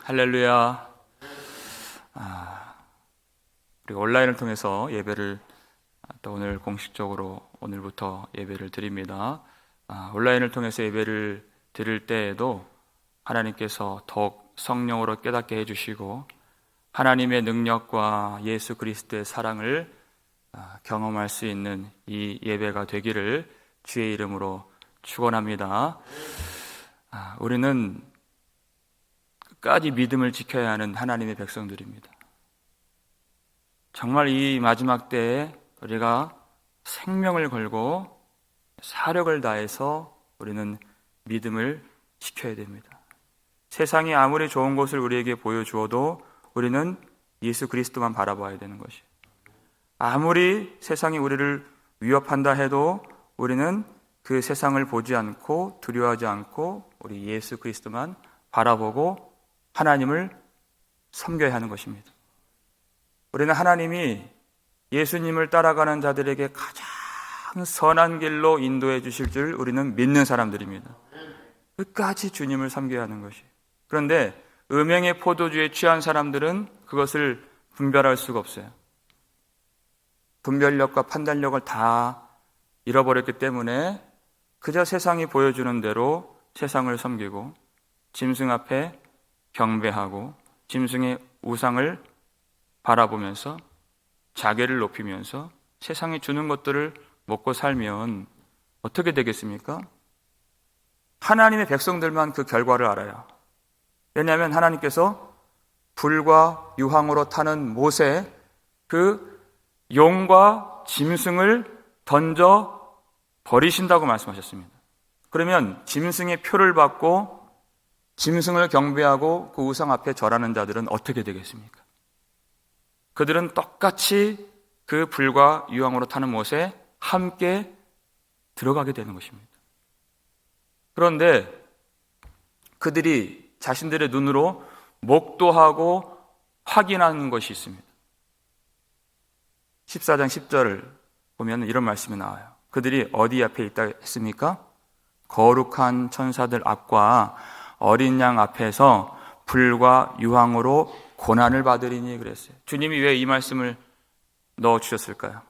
할렐루야. 우리 온라인을 통해서 예배를 또 오늘 공식적으로 오늘부터 예배를 드립니다. 온라인을 통해서 예배를 드릴 때에도 하나님께서 더욱 성령으로 깨닫게 해주시고 하나님의 능력과 예수 그리스도의 사랑을 경험할 수 있는 이 예배가 되기를 주의 이름으로 축원합니다. 우리는 끝까지 믿음을 지켜야 하는 하나님의 백성들입니다. 정말 이 마지막 때에 우리가 생명을 걸고 사력을 다해서 우리는 믿음을 지켜야 됩니다. 세상이 아무리 좋은 것을 우리에게 보여주어도 우리는 예수 그리스도만 바라봐야 되는 것이에요. 아무리 세상이 우리를 위협한다 해도 우리는 그 세상을 보지 않고 두려워하지 않고 우리 예수 그리스도만 바라보고 하나님을 섬겨야 하는 것입니다. 우리는 하나님이 예수님을 따라가는 자들에게 가장 선한 길로 인도해 주실 줄 우리는 믿는 사람들입니다. 끝까지 주님을 섬겨야 하는 것이에요. 그런데 음행의 포도주에 취한 사람들은 그것을 분별할 수가 없어요. 분별력과 판단력을 다 잃어버렸기 때문에 그저 세상이 보여주는 대로 세상을 섬기고 짐승 앞에 경배하고 짐승의 우상을 바라보면서 자괴를 높이면서 세상이 주는 것들을 먹고 살면 어떻게 되겠습니까? 하나님의 백성들만 그 결과를 알아요. 왜냐하면 하나님께서 불과 유황으로 타는 못에 그 용과 짐승을 던져 버리신다고 말씀하셨습니다. 그러면 짐승의 표를 받고 짐승을 경배하고 그 우상 앞에 절하는 자들은 어떻게 되겠습니까? 그들은 똑같이 그 불과 유황으로 타는 못에 함께 들어가게 되는 것입니다. 그런데 그들이 자신들의 눈으로 목도하고 확인하는 것이 있습니다. 14장 10절을 보면 이런 말씀이 나와요. 그들이 어디 앞에 있다 했습니까? 거룩한 천사들 앞과 어린 양 앞에서 불과 유황으로 고난을 받으리니 그랬어요. 주님이 왜 이 말씀을 넣어주셨을까요?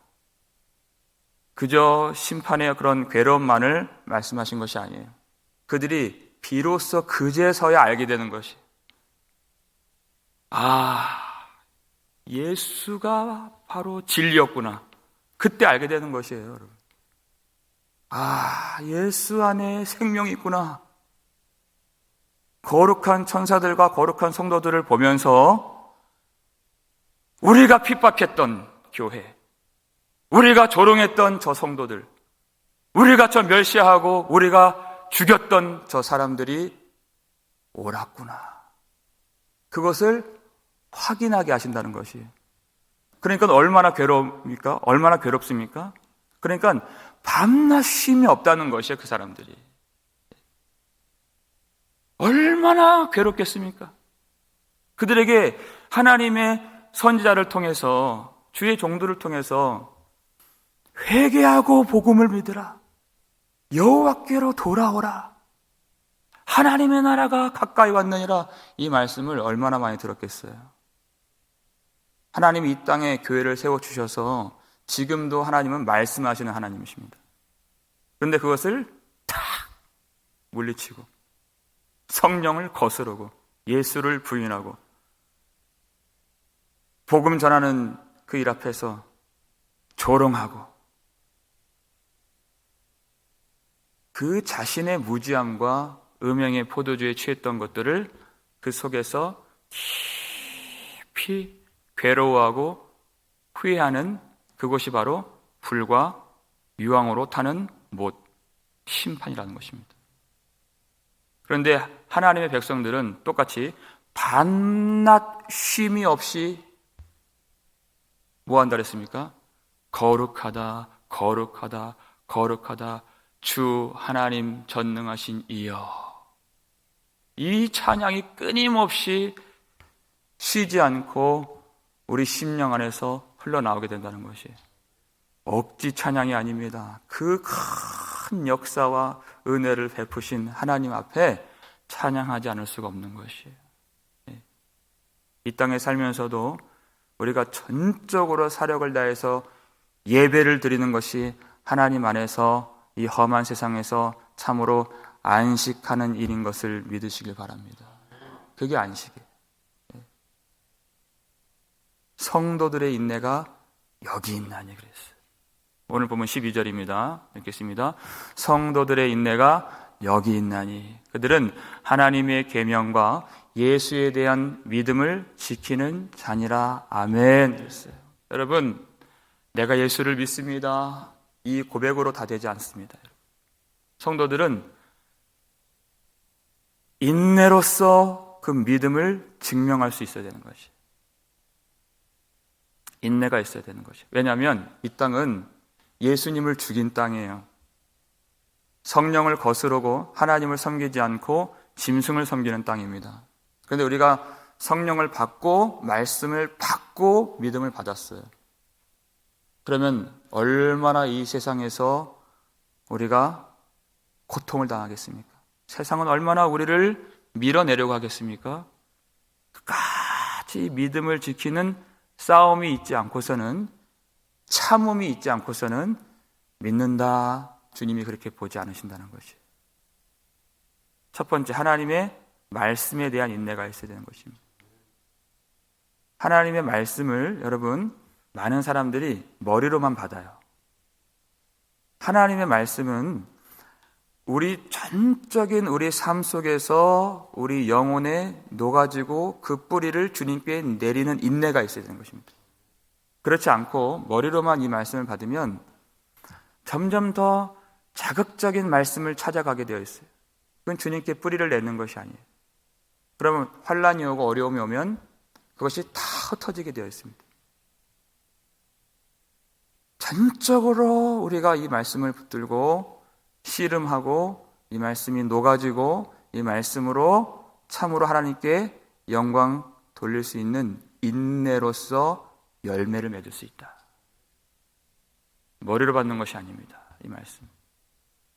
그저 심판의 그런 괴로움만을 말씀하신 것이 아니에요. 그들이 비로소 그제서야 알게 되는 것이, 예수가 바로 진리였구나. 그때 알게 되는 것이에요, 여러분. 예수 안에 생명이 있구나. 거룩한 천사들과 거룩한 성도들을 보면서 우리가 핍박했던 교회, 우리가 조롱했던 저 성도들, 우리가 저 멸시하고 우리가 죽였던 저 사람들이 옳았구나. 그것을 확인하게 하신다는 것이에요. 그러니까 얼마나 괴로웁니까? 얼마나 괴롭습니까? 그러니까 밤낮 쉼이 없다는 것이에요, 그 사람들이. 얼마나 괴롭겠습니까? 그들에게 하나님의 선지자를 통해서, 주의 종들을 통해서 회개하고 복음을 믿으라, 여호와께로 돌아오라, 하나님의 나라가 가까이 왔느니라, 이 말씀을 얼마나 많이 들었겠어요. 하나님이 이 땅에 교회를 세워주셔서 지금도 하나님은 말씀하시는 하나님이십니다. 그런데 그것을 다 물리치고 성령을 거스르고 예수를 부인하고 복음 전하는 그 일 앞에서 조롱하고 그 자신의 무지함과 음행의 포도주에 취했던 것들을 그 속에서 깊이 괴로워하고 후회하는 그것이 바로 불과 유황으로 타는 못, 심판이라는 것입니다. 그런데 하나님의 백성들은 똑같이 밤낮 쉼이 없이 뭐 한다 그랬습니까? 거룩하다, 거룩하다, 거룩하다, 주 하나님 전능하신 이여. 이 찬양이 끊임없이 쉬지 않고 우리 심령 안에서 흘러나오게 된다는 것이에요. 억지 찬양이 아닙니다. 그 큰 역사와 은혜를 베푸신 하나님 앞에 찬양하지 않을 수가 없는 것이에요. 이 땅에 살면서도 우리가 전적으로 사력을 다해서 예배를 드리는 것이 하나님 안에서 이 험한 세상에서 참으로 안식하는 일인 것을 믿으시길 바랍니다. 그게 안식이에요. 성도들의 인내가 여기 있나니 그랬어요. 오늘 보면 12절입니다. 읽겠습니다. 성도들의 인내가 여기 있나니 그들은 하나님의 계명과 예수에 대한 믿음을 지키는 자니라. 아멘. 그랬어요. 여러분, 내가 예수를 믿습니다. 이 고백으로 다 되지 않습니다. 성도들은 인내로서 그 믿음을 증명할 수 있어야 되는 것이. 인내가 있어야 되는 것이. 왜냐하면 이 땅은 예수님을 죽인 땅이에요. 성령을 거스르고 하나님을 섬기지 않고 짐승을 섬기는 땅입니다. 그런데 우리가 성령을 받고 말씀을 받고 믿음을 받았어요. 그러면 얼마나 이 세상에서 우리가 고통을 당하겠습니까? 세상은 얼마나 우리를 밀어내려고 하겠습니까? 끝까지 믿음을 지키는 싸움이 있지 않고서는, 참음이 있지 않고서는 믿는다, 주님이 그렇게 보지 않으신다는 것이에요. 첫 번째, 하나님의 말씀에 대한 인내가 있어야 되는 것입니다. 하나님의 말씀을 여러분, 많은 사람들이 머리로만 받아요. 하나님의 말씀은 우리 전적인 우리 삶 속에서 우리 영혼에 녹아지고 그 뿌리를 주님께 내리는 인내가 있어야 되는 것입니다. 그렇지 않고 머리로만 이 말씀을 받으면 점점 더 자극적인 말씀을 찾아가게 되어 있어요. 그건 주님께 뿌리를 내는 것이 아니에요. 그러면 환난이 오고 어려움이 오면 그것이 다 흩어지게 되어 있습니다. 전적으로 우리가 이 말씀을 붙들고 씨름하고 이 말씀이 녹아지고 이 말씀으로 참으로 하나님께 영광 돌릴 수 있는 인내로서 열매를 맺을 수 있다. 머리로 받는 것이 아닙니다. 이 말씀.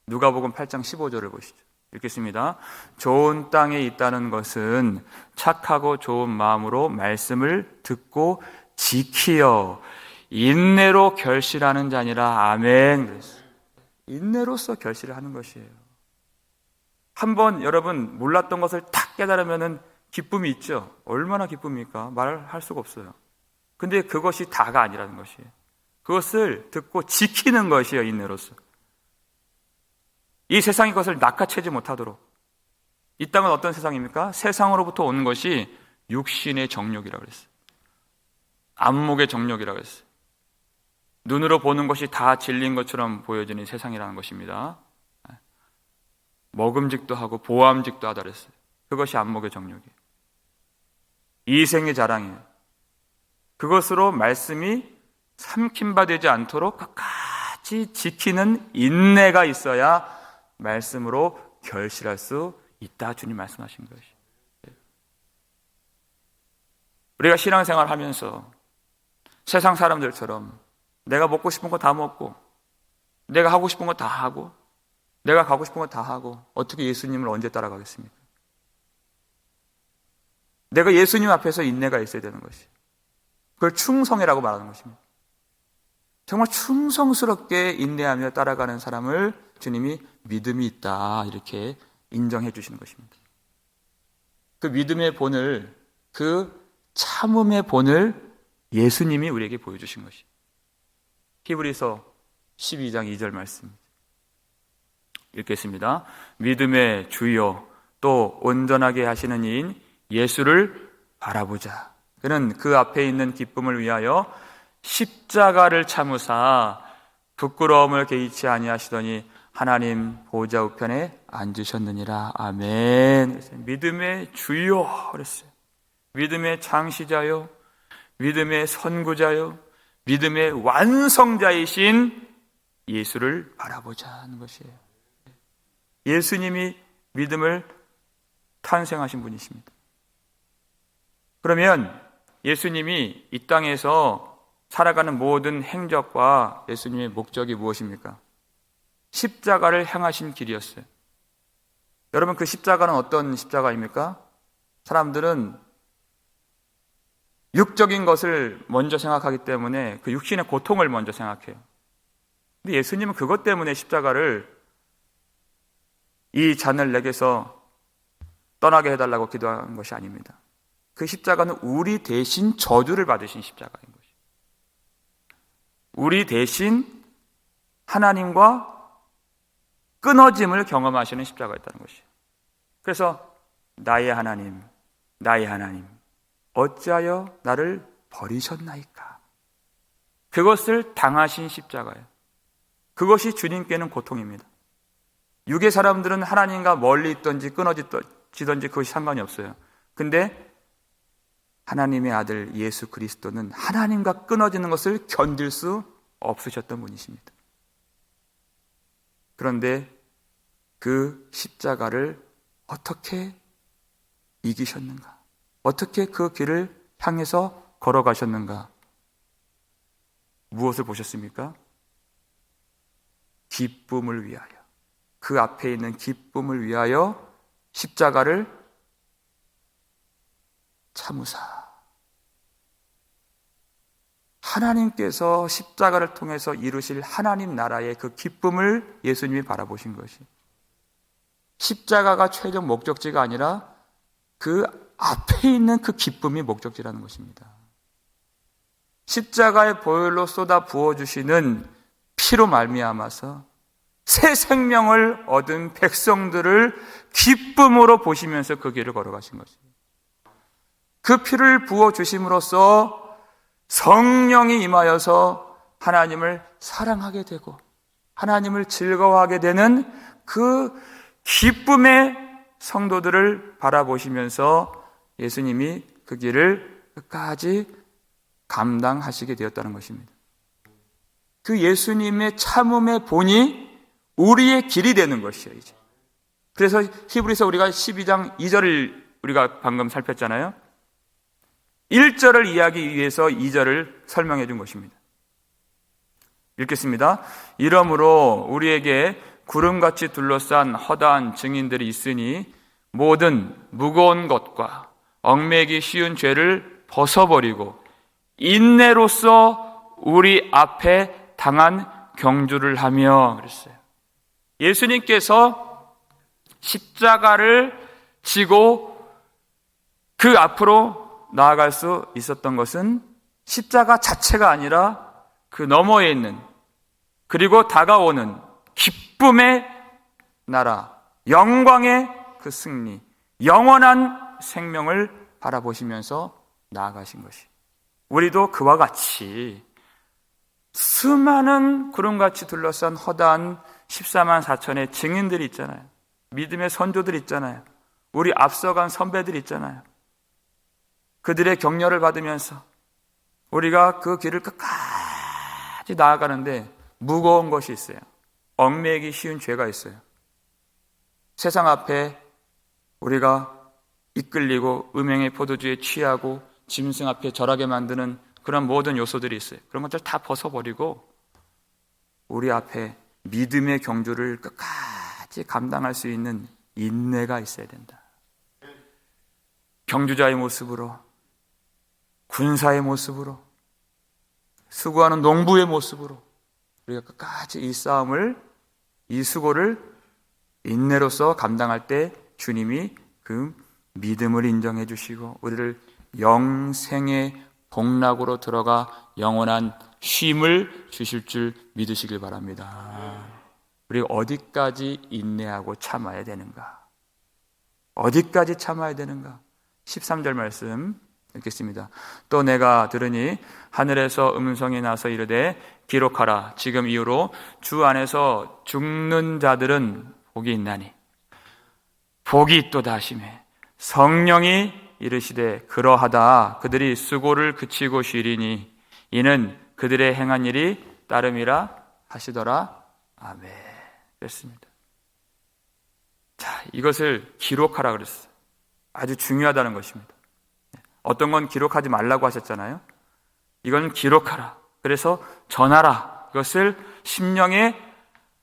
누가복음 8장 15절을 보시죠. 읽겠습니다. 좋은 땅에 있다는 것은 착하고 좋은 마음으로 말씀을 듣고 지키어 인내로 결실하는 자니라. 아멘. 인내로서 결실을 하는 것이에요. 한번 여러분 몰랐던 것을 딱 깨달으면 기쁨이 있죠. 얼마나 기쁩니까? 말할 수가 없어요. 근데 그것이 다가 아니라는 것이에요. 그것을 듣고 지키는 것이에요. 인내로서. 이 세상이 그것을 낚아채지 못하도록. 이 땅은 어떤 세상입니까? 세상으로부터 오는 것이 육신의 정욕이라고 그랬어요. 안목의 정욕이라고 했어요. 눈으로 보는 것이 다 진리인 것처럼 보여지는 세상이라는 것입니다. 먹음직도 하고 보암직도 하다 그랬어요. 그것이 안목의 정욕이에요. 이생의 자랑이에요. 그것으로 말씀이 삼킴바 되지 않도록 끝까지 지키는 인내가 있어야 말씀으로 결실할 수 있다. 주님 말씀하신 것이. 우리가 신앙생활 하면서 세상 사람들처럼 내가 먹고 싶은 거 다 먹고 내가 하고 싶은 거 다 하고 내가 가고 싶은 거 다 하고 어떻게 예수님을 언제 따라가겠습니까? 내가 예수님 앞에서 인내가 있어야 되는 것이. 그걸 충성이라고 말하는 것입니다. 정말 충성스럽게 인내하며 따라가는 사람을 주님이 믿음이 있다 이렇게 인정해 주시는 것입니다. 그 믿음의 본을, 그 참음의 본을 예수님이 우리에게 보여주신 것입니다. 히브리서 12장 2절 말씀 읽겠습니다. 믿음의 주요 또 온전하게 하시는 이인 예수를 바라보자. 그는 그 앞에 있는 기쁨을 위하여 십자가를 참으사 부끄러움을 개의치 아니하시더니 하나님 보좌 우편에 앉으셨느니라. 아멘. 믿음의 주요 그랬어요. 믿음의 창시자요, 믿음의 선구자요, 믿음의 완성자이신 예수를 바라보자 하는 것이에요. 예수님이 믿음을 탄생하신 분이십니다. 그러면 예수님이 이 땅에서 살아가는 모든 행적과 예수님의 목적이 무엇입니까? 십자가를 향하신 길이었어요. 여러분, 그 십자가는 어떤 십자가입니까? 사람들은 육적인 것을 먼저 생각하기 때문에 그 육신의 고통을 먼저 생각해요. 근데 예수님은 그것 때문에 십자가를, 이 잔을 내게서 떠나게 해달라고 기도한 것이 아닙니다. 그 십자가는 우리 대신 저주를 받으신 십자가인 것이에요. 우리 대신 하나님과 끊어짐을 경험하시는 십자가였다는 것이에요. 그래서 나의 하나님, 나의 하나님, 어찌하여 나를 버리셨나이까? 그것을 당하신 십자가예요. 그것이 주님께는 고통입니다. 육의 사람들은 하나님과 멀리 있든지 끊어지든지 그것이 상관이 없어요. 근데 하나님의 아들 예수 그리스도는 하나님과 끊어지는 것을 견딜 수 없으셨던 분이십니다. 그런데 그 십자가를 어떻게 이기셨는가? 어떻게 그 길을 향해서 걸어가셨는가? 무엇을 보셨습니까? 기쁨을 위하여, 그 앞에 있는 기쁨을 위하여 십자가를 참으사. 하나님께서 십자가를 통해서 이루실 하나님 나라의 그 기쁨을 예수님이 바라보신 것이, 십자가가 최종 목적지가 아니라 그 앞에 있는 그 기쁨이 목적지라는 것입니다. 십자가의 보혈로 쏟아 부어주시는 피로 말미암아서 새 생명을 얻은 백성들을 기쁨으로 보시면서 그 길을 걸어가신 것입니다. 그 피를 부어주심으로써 성령이 임하여서 하나님을 사랑하게 되고 하나님을 즐거워하게 되는 그 기쁨의 성도들을 바라보시면서 예수님이 그 길을 끝까지 감당하시게 되었다는 것입니다. 그 예수님의 참음의 본이 우리의 길이 되는 것이에요. 이제. 그래서 히브리서 우리가 12장 2절을 우리가 방금 살폈잖아요. 1절을 이해하기 위해서 2절을 설명해 준 것입니다. 읽겠습니다. 이러므로 우리에게 구름같이 둘러싼 허다한 증인들이 있으니 모든 무거운 것과 얽매기 쉬운 죄를 벗어버리고 인내로써 우리 앞에 당한 경주를 하며 그랬어요. 예수님께서 십자가를 지고 그 앞으로 나아갈 수 있었던 것은 십자가 자체가 아니라 그 너머에 있는, 그리고 다가오는 기쁨의 나라, 영광의 그 승리, 영원한 생명을 바라보시면서 나아가신 것이, 우리도 그와 같이 수많은 구름같이 둘러싼 허다한 14만 4천의 증인들이 있잖아요. 믿음의 선조들이 있잖아요. 우리 앞서간 선배들이 있잖아요. 그들의 격려를 받으면서 우리가 그 길을 끝까지 나아가는데 무거운 것이 있어요. 얽매이기 쉬운 죄가 있어요. 세상 앞에 우리가 이끌리고 음행의 포도주에 취하고 짐승 앞에 절하게 만드는 그런 모든 요소들이 있어요. 그런 것들 다 벗어버리고 우리 앞에 믿음의 경주를 끝까지 감당할 수 있는 인내가 있어야 된다. 경주자의 모습으로, 군사의 모습으로, 수고하는 농부의 모습으로 우리가 끝까지 이 싸움을, 이 수고를 인내로서 감당할 때 주님이 그 믿음을 인정해 주시고 우리를 영생의 복락으로 들어가 영원한 쉼을 주실 줄 믿으시길 바랍니다. 우리가 어디까지 인내하고 참아야 되는가? 어디까지 참아야 되는가? 13절 말씀 읽겠습니다. 또 내가 들으니 하늘에서 음성이 나서 이르되 기록하라. 지금 이후로 주 안에서 죽는 자들은 복이 있나니 복이 있도다 하시매 성령이 이르시되 그러하다 그들이 수고를 그치고 쉬리니 이는 그들의 행한 일이 따름이라 하시더라. 아멘. 그랬습니다. 자, 이것을 기록하라 그랬어요. 아주 중요하다는 것입니다. 어떤 건 기록하지 말라고 하셨잖아요. 이건 기록하라. 그래서 전하라. 그것을 심령에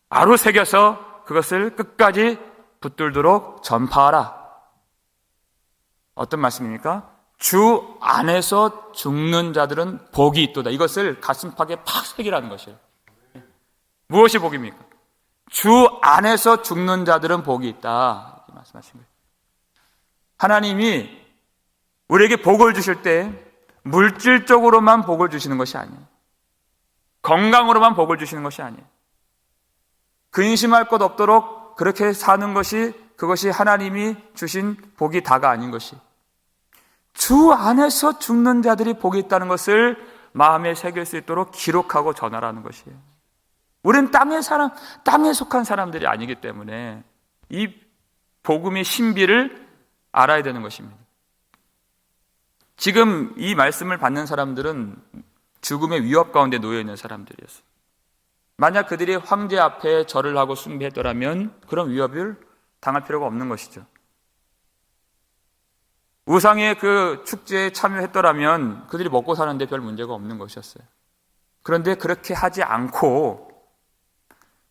아로새겨서 그것을 끝까지 붙들도록 전파하라. 어떤 말씀입니까? 주 안에서 죽는 자들은 복이 있도다. 이것을 가슴팍에 팍 새기라는 것이에요. 무엇이 복입니까? 주 안에서 죽는 자들은 복이 있다. 이렇게 말씀하신 거예요. 하나님이 우리에게 복을 주실 때 물질적으로만 복을 주시는 것이 아니에요. 건강으로만 복을 주시는 것이 아니에요. 근심할 것 없도록 그렇게 사는 것이, 그것이 하나님이 주신 복이 다가 아닌 것이, 주 안에서 죽는 자들이 복이 있다는 것을 마음에 새길 수 있도록 기록하고 전하라는 것이에요. 우리는 땅에 속한 사람들이 아니기 때문에 이 복음의 신비를 알아야 되는 것입니다. 지금 이 말씀을 받는 사람들은 죽음의 위협 가운데 놓여 있는 사람들이었어요. 만약 그들이 황제 앞에 절을 하고 숭배했더라면 그런 위협을 당할 필요가 없는 것이죠. 우상의 그 축제에 참여했더라면 그들이 먹고 사는데 별 문제가 없는 것이었어요. 그런데 그렇게 하지 않고,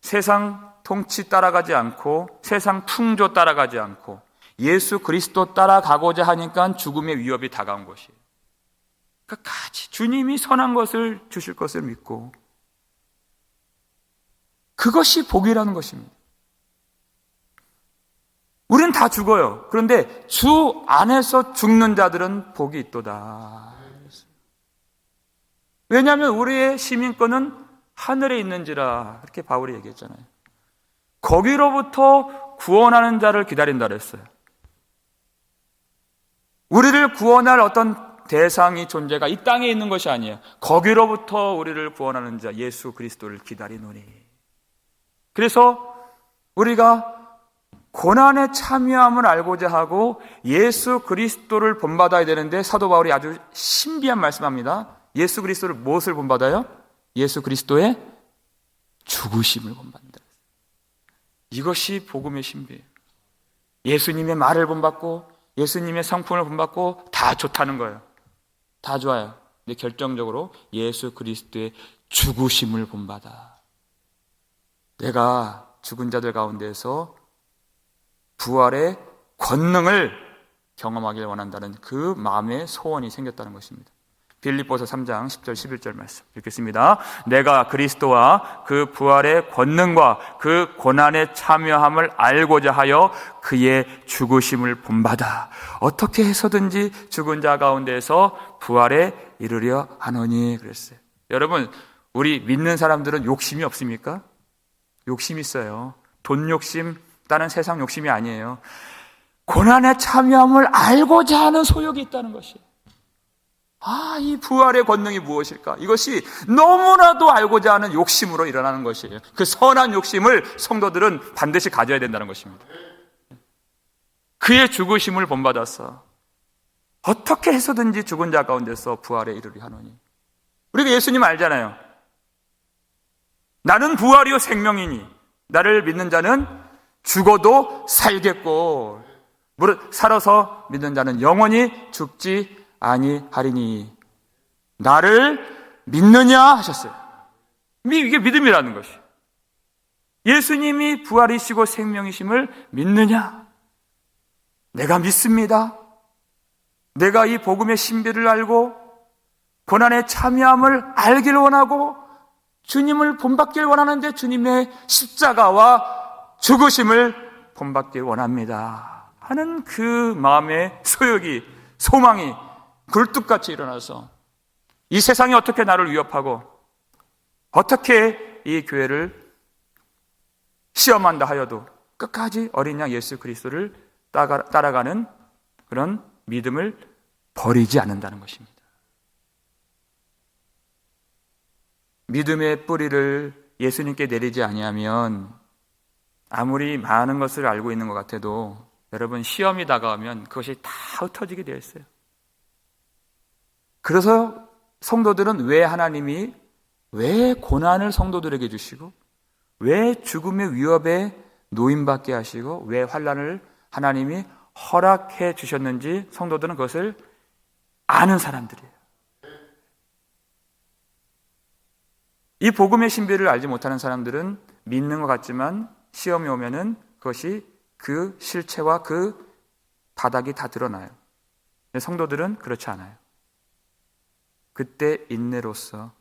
세상 통치 따라가지 않고, 세상 풍조 따라가지 않고 예수 그리스도 따라가고자 하니까 죽음의 위협이 다가온 것이에요. 끝까지 주님이 선한 것을 주실 것을 믿고, 그것이 복이라는 것입니다. 우린 다 죽어요. 그런데 주 안에서 죽는 자들은 복이 있도다. 왜냐하면 우리의 시민권은 하늘에 있는지라, 이렇게 바울이 얘기했잖아요. 거기로부터 구원하는 자를 기다린다 그랬어요. 우리를 구원할 어떤 대상이, 존재가 이 땅에 있는 것이 아니에요. 거기로부터 우리를 구원하는 자 예수 그리스도를 기다리노니. 그래서 우리가 고난에 참여함을 알고자 하고 예수 그리스도를 본받아야 되는데, 사도 바울이 아주 신비한 말씀합니다. 예수 그리스도를 무엇을 본받아요? 예수 그리스도의 죽으심을 본받는다. 이것이 복음의 신비예요. 예수님의 말을 본받고 예수님의 성품을 본받고 다 좋다는 거예요. 다 좋아요. 근데 결정적으로 예수 그리스도의 죽으심을 본받아. 내가 죽은 자들 가운데에서 부활의 권능을 경험하길 원한다는 그 마음의 소원이 생겼다는 것입니다. 빌립보서 3장 10절 11절 말씀 읽겠습니다. 내가 그리스도와 그 부활의 권능과 그 고난에 참여함을 알고자 하여 그의 죽으심을 본받아 어떻게 해서든지 죽은 자 가운데서 부활에 이르려 하노니 그랬어요. 여러분, 우리 믿는 사람들은 욕심이 없습니까? 욕심이 있어요. 돈 욕심, 다른 세상 욕심이 아니에요. 고난에 참여함을 알고자 하는 소욕이 있다는 것이에요. 이 부활의 권능이 무엇일까? 이것이 너무나도 알고자 하는 욕심으로 일어나는 것이에요. 그 선한 욕심을 성도들은 반드시 가져야 된다는 것입니다. 그의 죽으심을 본받아서 어떻게 해서든지 죽은 자 가운데서 부활에 이르리 하노니. 우리가 예수님 알잖아요. 나는 부활이요 생명이니 나를 믿는 자는 죽어도 살겠고 무릇 살아서 믿는 자는 영원히 죽지 아니하리니. 나를 믿느냐 하셨어요. 이게 믿음이라는 것이. 예수님이 부활이시고 생명이심을 믿느냐? 내가 믿습니다. 내가 이 복음의 신비를 알고 고난에 참여함을 알기를 원하고 주님을 본받길 원하는데 주님의 십자가와 죽으심을 본받길 원합니다 하는 그 마음의 소욕이, 소망이 굴뚝같이 일어나서 이 세상이 어떻게 나를 위협하고 어떻게 이 교회를 시험한다 하여도 끝까지 어린 양 예수 그리스도를 따라가는 그런 믿음을 버리지 않는다는 것입니다. 믿음의 뿌리를 예수님께 내리지 아니하면 아무리 많은 것을 알고 있는 것 같아도 여러분, 시험이 다가오면 그것이 다 흩어지게 되어 있어요. 그래서 성도들은 왜 고난을 성도들에게 주시고 왜 죽음의 위협에 노임받게 하시고 왜 환난을 하나님이 허락해 주셨는지 성도들은 그것을 아는 사람들이에요. 이 복음의 신비를 알지 못하는 사람들은 믿는 것 같지만 시험이 오면은 그것이 그 실체와 그 바닥이 다 드러나요. 근데 성도들은 그렇지 않아요. 그때 인내로서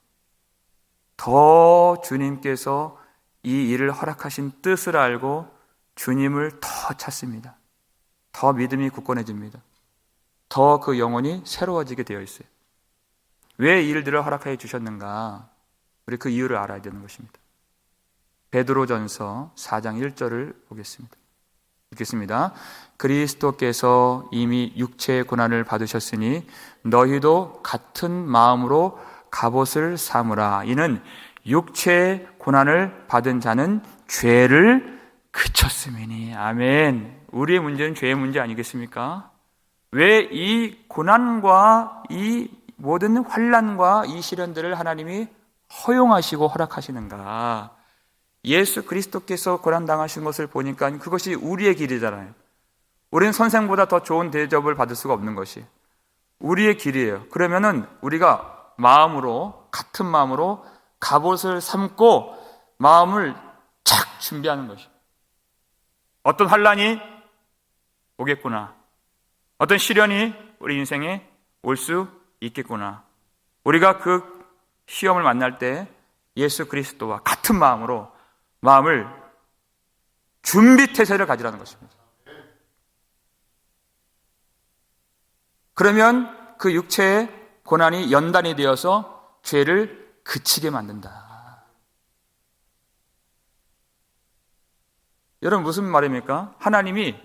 더 주님께서 이 일을 허락하신 뜻을 알고 주님을 더 찾습니다. 더 믿음이 굳건해집니다. 더 그 영혼이 새로워지게 되어 있어요. 왜 이 일들을 허락하여 주셨는가? 우리 그 이유를 알아야 되는 것입니다. 베드로전서 4장 1절을 보겠습니다. 읽겠습니다. 그리스도께서 이미 육체의 고난을 받으셨으니 너희도 같은 마음으로 갑옷을 삼으라. 이는 육체의 고난을 받은 자는 죄를 그쳤음이니. 아멘. 우리의 문제는 죄의 문제 아니겠습니까? 왜 이 고난과 이 모든 환난과 이 시련들을 하나님이 허용하시고 허락하시는가? 예수 그리스도께서 고난당하신 것을 보니까 그것이 우리의 길이잖아요. 우리는 선생보다 더 좋은 대접을 받을 수가 없는 것이 우리의 길이에요. 그러면은 우리가 마음으로, 같은 마음으로 갑옷을 삼고 마음을 착 준비하는 것이, 어떤 환난이 오겠구나, 어떤 시련이 우리 인생에 올 수 있겠구나. 우리가 그 시험을 만날 때 예수 그리스도와 같은 마음으로 마음을 준비 태세를 가지라는 것입니다. 그러면 그 육체의 고난이 연단이 되어서 죄를 그치게 만든다. 여러분, 무슨 말입니까? 하나님이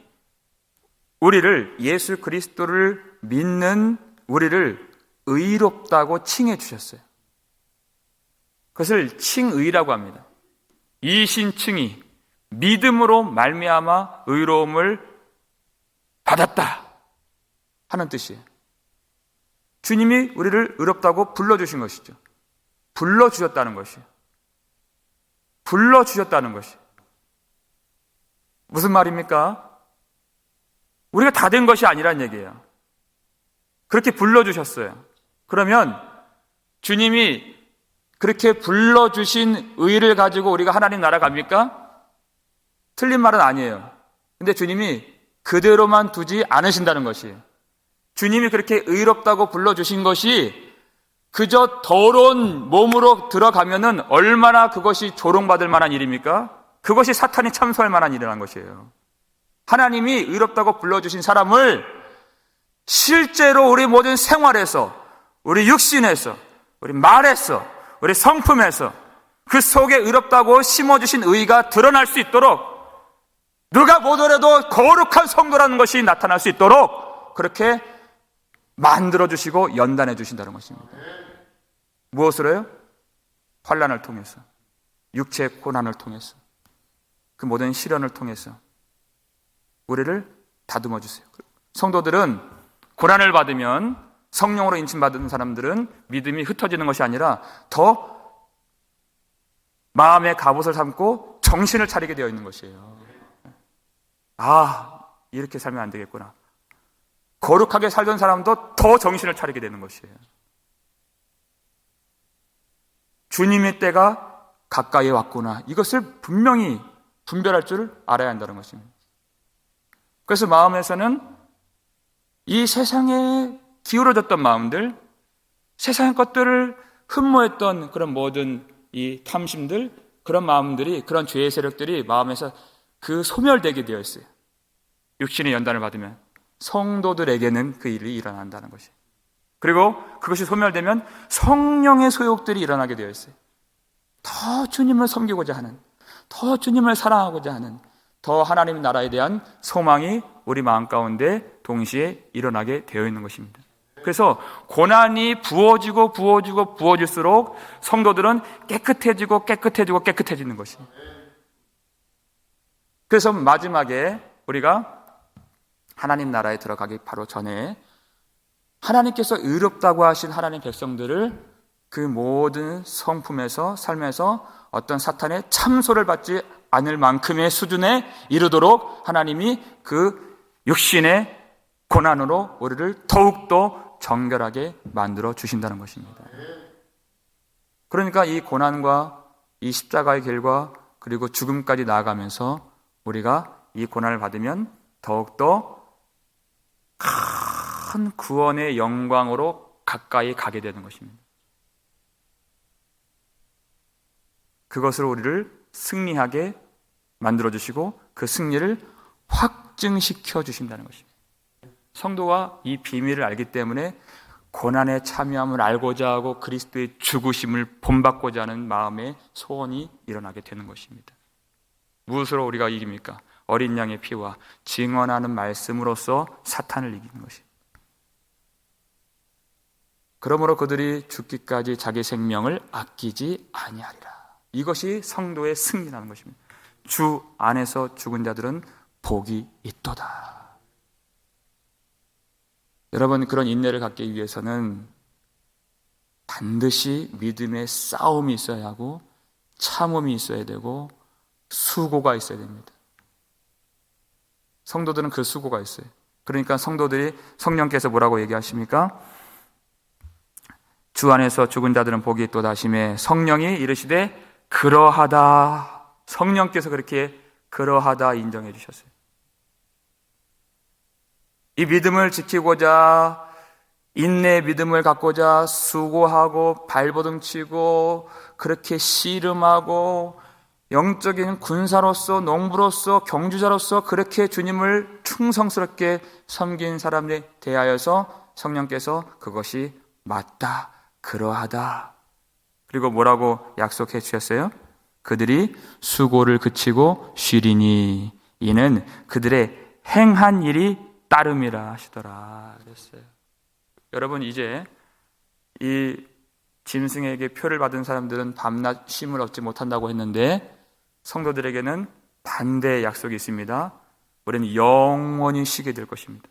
우리를, 예수 그리스도를 믿는 우리를 의롭다고 칭해 주셨어요. 그것을 칭의라고 합니다. 이신칭의, 믿음으로 말미암아 의로움을 받았다 하는 뜻이에요. 주님이 우리를 의롭다고 불러주신 것이죠. 불러주셨다는 것이에요. 불러주셨다는 것이에요. 무슨 말입니까? 우리가 다 된 것이 아니란 얘기예요. 그렇게 불러주셨어요. 그러면 주님이 그렇게 불러주신 의를 가지고 우리가 하나님 나라 갑니까? 틀린 말은 아니에요. 근데 주님이 그대로만 두지 않으신다는 것이에요. 주님이 그렇게 의롭다고 불러주신 것이 그저 더러운 몸으로 들어가면은 얼마나 그것이 조롱받을 만한 일입니까? 그것이 사탄이 참소할 만한 일이라는 것이에요. 하나님이 의롭다고 불러주신 사람을 실제로 우리 모든 생활에서, 우리 육신에서, 우리 말에서, 우리 성품에서 그 속에 의롭다고 심어주신 의가 드러날 수 있도록, 누가 보더라도 거룩한 성도라는 것이 나타날 수 있도록 그렇게 만들어주시고 연단해 주신다는 것입니다. 무엇으로요? 환난을 통해서, 육체의 고난을 통해서, 그 모든 시련을 통해서 우리를 다듬어 주세요. 성도들은 고난을 받으면, 성령으로 인침받은 사람들은 믿음이 흩어지는 것이 아니라 더 마음의 갑옷을 삼고 정신을 차리게 되어 있는 것이에요. 아, 이렇게 살면 안 되겠구나. 거룩하게 살던 사람도 더 정신을 차리게 되는 것이에요. 주님의 때가 가까이 왔구나. 이것을 분명히 분별할 줄 알아야 한다는 것입니다. 그래서 마음에서는 이 세상에 기울어졌던 마음들, 세상의 것들을 흠모했던 그런 모든 이 탐심들, 그런 마음들이, 그런 죄의 세력들이 마음에서 그 소멸되게 되어 있어요. 육신의 연단을 받으면 성도들에게는 그 일이 일어난다는 것이. 그리고 그것이 소멸되면 성령의 소욕들이 일어나게 되어 있어요. 더 주님을 섬기고자 하는, 더 주님을 사랑하고자 하는, 더 하나님 나라에 대한 소망이 우리 마음 가운데 동시에 일어나게 되어 있는 것입니다. 그래서 고난이 부어질수록 성도들은 깨끗해지는 것입니다. 그래서 마지막에 우리가 하나님 나라에 들어가기 바로 전에 하나님께서 의롭다고 하신 하나님 백성들을 그 모든 성품에서, 삶에서 어떤 사탄의 참소를 받지 않을 만큼의 수준에 이르도록 하나님이 그 육신의 고난으로 우리를 더욱더 정결하게 만들어 주신다는 것입니다. 그러니까 이 고난과 이 십자가의 길과 그리고 죽음까지 나아가면서 우리가 이 고난을 받으면 더욱더 큰 구원의 영광으로 가까이 가게 되는 것입니다. 그것을 우리를 승리하게 만들어주시고 그 승리를 확증시켜 주신다는 것입니다. 성도가 이 비밀을 알기 때문에 고난에 참여함을 알고자 하고 그리스도의 죽으심을 본받고자 하는 마음의 소원이 일어나게 되는 것입니다. 무엇으로 우리가 이깁니까? 어린 양의 피와 증언하는 말씀으로써 사탄을 이기는 것입니다. 그러므로 그들이 죽기까지 자기 생명을 아끼지 아니하리라. 이것이 성도의 승리라는 것입니다. 주 안에서 죽은 자들은 복이 있도다. 여러분, 그런 인내를 갖기 위해서는 반드시 믿음의 싸움이 있어야 하고 참음이 있어야 되고 수고가 있어야 됩니다. 성도들은 그 수고가 있어요. 그러니까 성도들이 성령께서 뭐라고 얘기하십니까? 주 안에서 죽은 자들은 복이 있도다 하시매 성령이 이르시되 그러하다. 성령께서 그렇게 그러하다 인정해 주셨어요. 이 믿음을 지키고자 인내의 믿음을 갖고자 수고하고 발버둥치고 그렇게 씨름하고 영적인 군사로서 농부로서 경주자로서 그렇게 주님을 충성스럽게 섬긴 사람에 대하여서 성령께서 그것이 맞다, 그러하다. 그리고 뭐라고 약속해 주셨어요? 그들이 수고를 그치고 쉬리니 이는 그들의 행한 일이 따름이라 하시더라 그랬어요. 여러분, 이제 이 짐승에게 표를 받은 사람들은 밤낮 쉼을 얻지 못한다고 했는데 성도들에게는 반대의 약속이 있습니다. 우리는 영원히 쉬게 될 것입니다.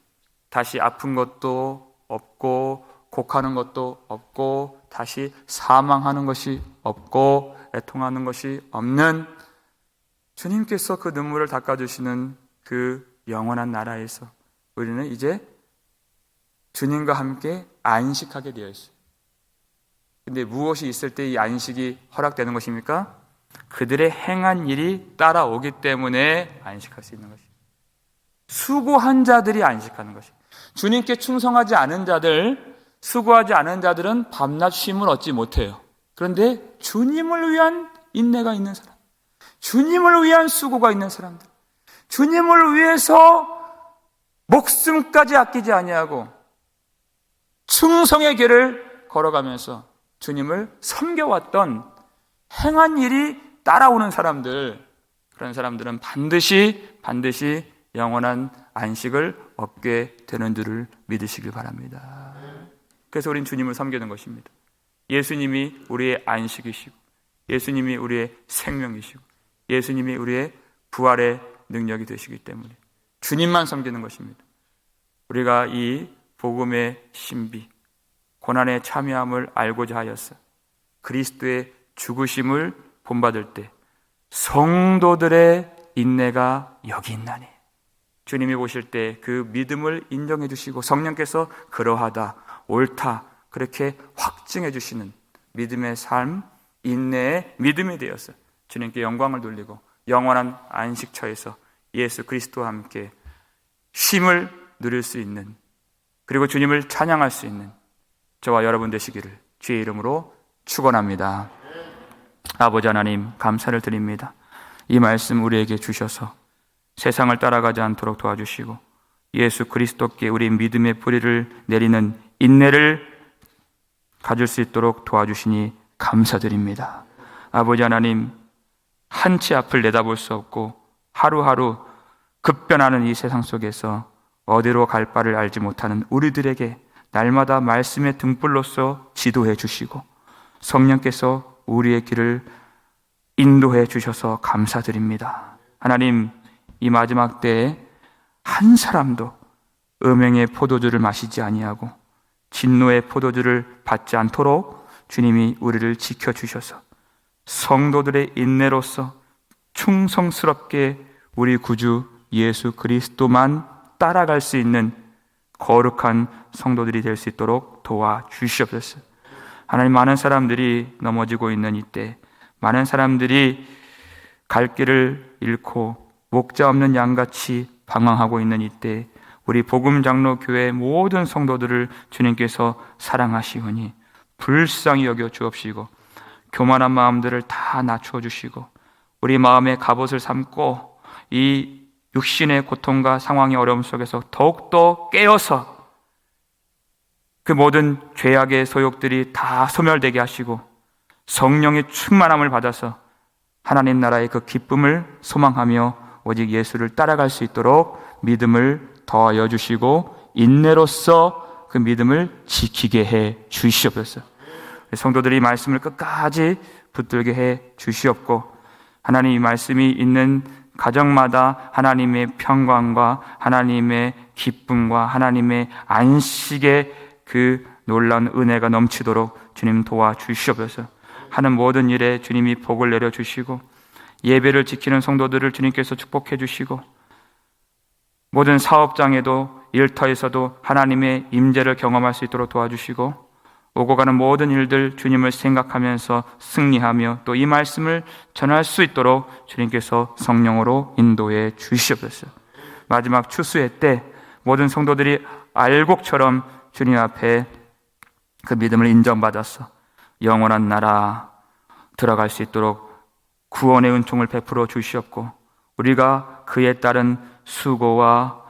다시 아픈 것도 없고 곡하는 것도 없고 다시 사망하는 것이 없고 애통하는 것이 없는 주님께서 그 눈물을 닦아주시는 그 영원한 나라에서 우리는 이제 주님과 함께 안식하게 되어 있어요. 근데 무엇이 있을 때 이 안식이 허락되는 것입니까? 그들의 행한 일이 따라오기 때문에 안식할 수 있는 것입니다. 수고한 자들이 안식하는 것입니다. 주님께 충성하지 않은 자들, 수고하지 않은 자들은 밤낮 쉼을 얻지 못해요. 그런데 주님을 위한 인내가 있는 사람, 주님을 위한 수고가 있는 사람들, 주님을 위해서 목숨까지 아끼지 아니하고 충성의 길을 걸어가면서 주님을 섬겨왔던 행한 일이 따라오는 사람들, 그런 사람들은 반드시 영원한 안식을 얻게 되는 줄을 믿으시길 바랍니다. 그래서 우린 주님을 섬기는 것입니다. 예수님이 우리의 안식이시고 예수님이 우리의 생명이시고 예수님이 우리의 부활의 능력이 되시기 때문에 주님만 섬기는 것입니다. 우리가 이 복음의 신비, 고난의 참여함을 알고자 하여서 그리스도의 죽으심을 본받을 때 성도들의 인내가 여기 있나니 주님이 보실 때 그 믿음을 인정해 주시고 성령께서 그러하다, 옳다 그렇게 확증해 주시는 믿음의 삶, 인내의 믿음이 되어서 주님께 영광을 돌리고 영원한 안식처에서 예수 그리스도와 함께 쉼을 누릴 수 있는, 그리고 주님을 찬양할 수 있는 저와 여러분 되시기를 주의 이름으로 축원합니다. 아버지 하나님, 감사를 드립니다. 이 말씀 우리에게 주셔서 세상을 따라가지 않도록 도와주시고 예수 그리스도께 우리 믿음의 뿌리를 내리는 인내를 가질 수 있도록 도와주시니 감사드립니다. 아버지 하나님, 한치 앞을 내다볼 수 없고 하루하루 급변하는 이 세상 속에서 어디로 갈 바를 알지 못하는 우리들에게 날마다 말씀의 등불로서 지도해 주시고 성령께서 우리의 길을 인도해 주셔서 감사드립니다. 하나님, 이 마지막 때에 한 사람도 음행의 포도주를 마시지 아니하고 진노의 포도주를 받지 않도록 주님이 우리를 지켜주셔서 성도들의 인내로서 충성스럽게 우리 구주 예수 그리스도만 따라갈 수 있는 거룩한 성도들이 될 수 있도록 도와주시옵소서. 하나님, 많은 사람들이 넘어지고 있는 이때, 많은 사람들이 갈 길을 잃고 목자 없는 양같이 방황하고 있는 이때 우리 복음장로교회 모든 성도들을 주님께서 사랑하시오니 불쌍히 여겨 주옵시고 교만한 마음들을 다 낮추어 주시고 우리 마음의 갑옷을 삼고 이 육신의 고통과 상황의 어려움 속에서 더욱더 깨어서 그 모든 죄악의 소욕들이 다 소멸되게 하시고 성령의 충만함을 받아서 하나님 나라의 그 기쁨을 소망하며 오직 예수를 따라갈 수 있도록 믿음을 더하여 주시고 인내로써 그 믿음을 지키게 해 주시옵소서. 성도들이 말씀을 끝까지 붙들게 해 주시옵고 하나님의 말씀이 있는 가정마다 하나님의 평강과 하나님의 기쁨과 하나님의 안식의 그 놀라운 은혜가 넘치도록 주님 도와주시옵소서. 하는 모든 일에 주님이 복을 내려주시고 예배를 지키는 성도들을 주님께서 축복해 주시고 모든 사업장에도 일터에서도 하나님의 임재를 경험할 수 있도록 도와주시고 오고 가는 모든 일들 주님을 생각하면서 승리하며 또 이 말씀을 전할 수 있도록 주님께서 성령으로 인도해 주시옵소서. 마지막 추수의 때 모든 성도들이 알곡처럼 주님 앞에 그 믿음을 인정받아서 영원한 나라 들어갈 수 있도록 구원의 은총을 베풀어 주시옵고 우리가 그에 따른 수고와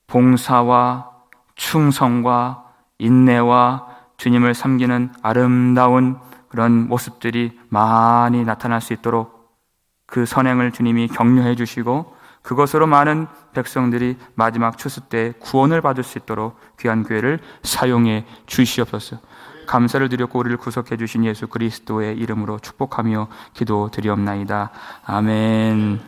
봉사와 충성과 인내와 주님을 섬기는 아름다운 그런 모습들이 많이 나타날 수 있도록 그 선행을 주님이 격려해 주시고 그것으로 많은 백성들이 마지막 추수 때 구원을 받을 수 있도록 귀한 교회를 사용해 주시옵소서. 감사를 드렸고 우리를 구속해 주신 예수 그리스도의 이름으로 축복하며 기도드리옵나이다. 아멘.